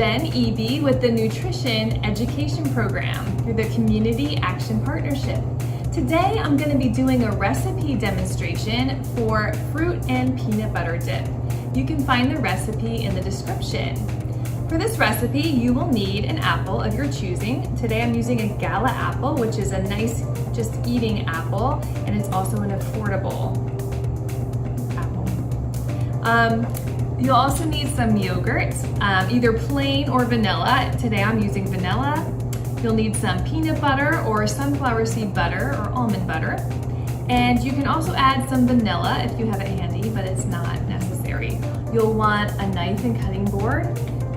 Jen Eby with the Nutrition Education Program through the Community Action Partnership. Today I'm going to be doing a recipe demonstration for fruit and peanut butter dip. You can find the recipe in the description. For this recipe, you will need an apple of your choosing. Today I'm using a gala apple, which is a nice, just eating apple, and it's also an affordable apple. You'll also need some yogurt, either plain or vanilla. Today I'm using vanilla. You'll need some peanut butter or sunflower seed butter or almond butter. And you can also add some vanilla if you have it handy, but it's not necessary. You'll want a knife and cutting board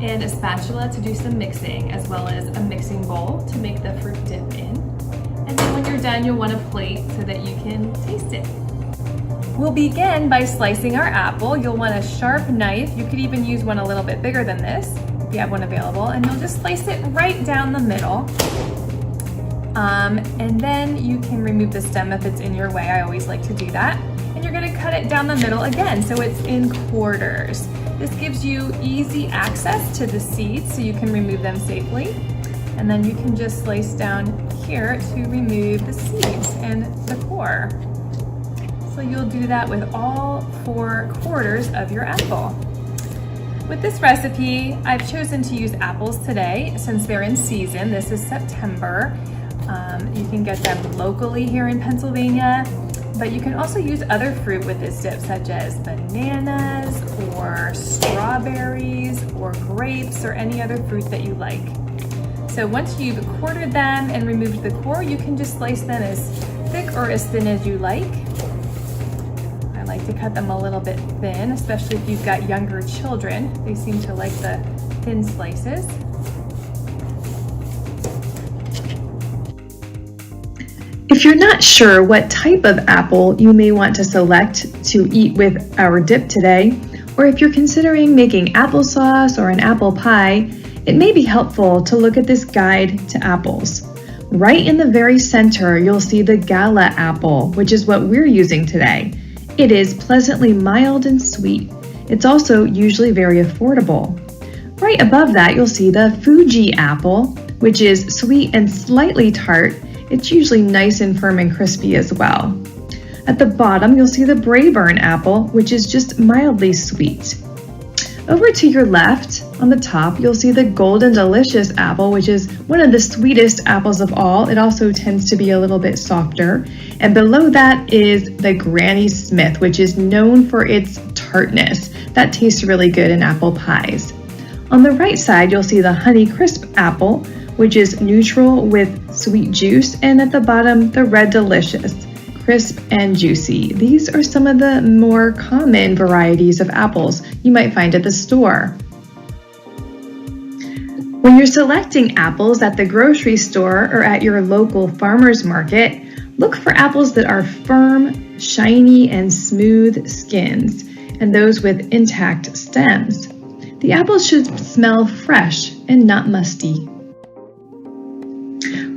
and a spatula to do some mixing, as well as a mixing bowl to make the fruit dip in. And then when you're done, you'll want a plate so that you can taste it. We'll begin by slicing our apple. You'll want a sharp knife. You could even use one a little bit bigger than this if you have one available, and you'll just slice it right down the middle. And then you can remove the stem if it's in your way. I always like to do that. And you're gonna cut it down the middle again, so it's in quarters. This gives you easy access to the seeds so you can remove them safely. And then you can just slice down here to remove the seeds and the core. So you'll do that with all 4 quarters of your apple. With this recipe, I've chosen to use apples today since they're in season. This is September. You can get them locally here in Pennsylvania, but you can also use other fruit with this dip, such as bananas or strawberries or grapes or any other fruit that you like. So once you've quartered them and removed the core, you can just slice them as thick or as thin as you like. I like to cut them a little bit thin, especially if you've got younger children. They seem to like the thin slices. If you're not sure what type of apple you may want to select to eat with our dip today, or if you're considering making applesauce or an apple pie, it may be helpful to look at this guide to apples. Right in the very center, you'll see the gala apple, which is what we're using today. It is pleasantly mild and sweet. It's also usually very affordable. Right above that, you'll see the Fuji apple, which is sweet and slightly tart. It's usually nice and firm and crispy as well. At the bottom, you'll see the Braeburn apple, which is just mildly sweet. Over to your left, on the top, you'll see the Golden Delicious apple, which is one of the sweetest apples of all. It also tends to be a little bit softer. And below that is the Granny Smith, which is known for its tartness. That tastes really good in apple pies. On the right side, you'll see the Honey Crisp apple, which is neutral with sweet juice. And at the bottom, the Red Delicious, crisp and juicy. These are some of the more common varieties of apples you might find at the store. When you're selecting apples at the grocery store or at your local farmer's market, look for apples that are firm, shiny, and smooth skins, and those with intact stems. The apples should smell fresh and not musty.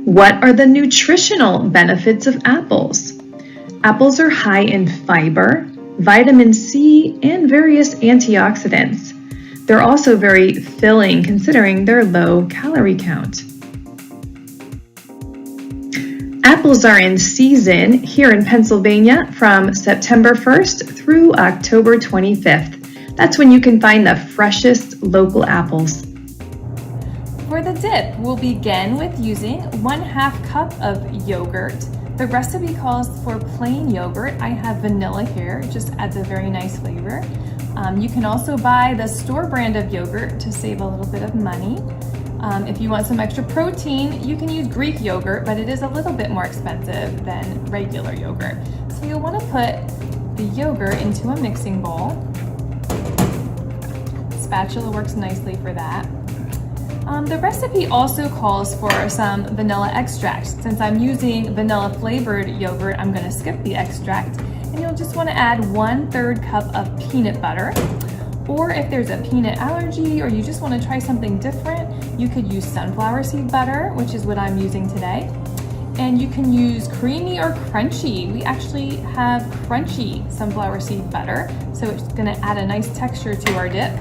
What are the nutritional benefits of apples? Apples are high in fiber, vitamin C, and various antioxidants. They're also very filling considering their low calorie count. Apples are in season here in Pennsylvania from September 1st through October 25th. That's when you can find the freshest local apples. For the dip, we'll begin with using 1/2 cup of yogurt. The recipe calls for plain yogurt. I have vanilla here, it just adds a very nice flavor. You can also buy the store brand of yogurt to save a little bit of money. If you want some extra protein, you can use Greek yogurt, but it is a little bit more expensive than regular yogurt. So you'll want to put the yogurt into a mixing bowl. Spatula works nicely for that. The recipe also calls for some vanilla extract. Since I'm using vanilla flavored yogurt, I'm going to skip the extract, and you'll just want to add 1/3 cup of peanut butter. Or if there's a peanut allergy or you just want to try something different, you could use sunflower seed butter, which is what I'm using today. And you can use creamy or crunchy. We actually have crunchy sunflower seed butter, so it's going to add a nice texture to our dip.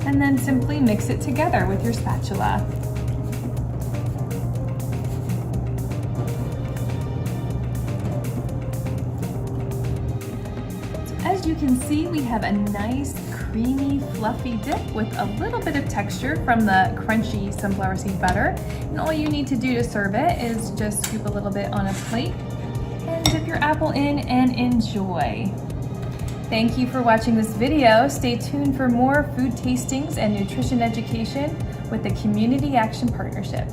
And then simply mix it together with your spatula. As you can see, we have a nice, creamy, fluffy dip with a little bit of texture from the crunchy sunflower seed butter. And all you need to do to serve it is just scoop a little bit on a plate and dip your apple in and enjoy. Thank you for watching this video. Stay tuned for more food tastings and nutrition education with the Community Action Partnership.